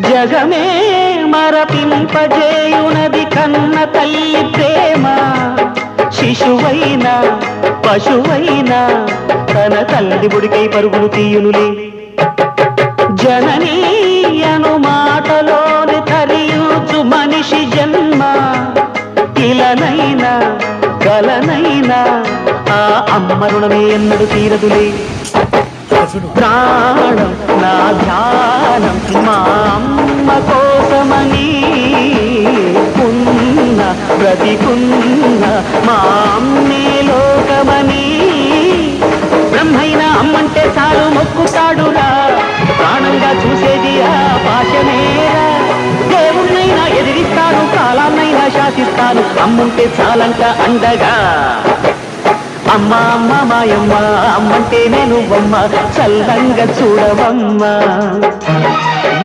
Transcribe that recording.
జగమే మరపింపజేయునది కన్న తల్లి ప్రేమ. శిశువైనా పశువైనా తన తల్లి బుడికై పరుగులు తీయునులే. జననీ అను మాటలోని తరియుచు మనిషి జన్మ. ఇలనైనా కలనైనా ఆ అమ్మ రుణమే ఎన్నడు తీరదులే. ప్రాణం నా ధ్యానం మా అమ్మ కోసమని ఉన్న బ్రతికున్న మా అమ్మే లోకమని. బ్రహ్మైనా అమ్మంటే చాలు మొక్కుతాడురా, ప్రాణంగా చూసేది ఆ పాశమేరా. దేవుణ్ణైనా ఎదిరిస్తాను, కాలాన్నైనా శాసిస్తాను, అమ్ముంటే చాలంట అండగా. అమ్మ అమ్మ మాయమ్మ అమ్మంటే నేను బొమ్మ, చల్లంగా చూడవమ్మ.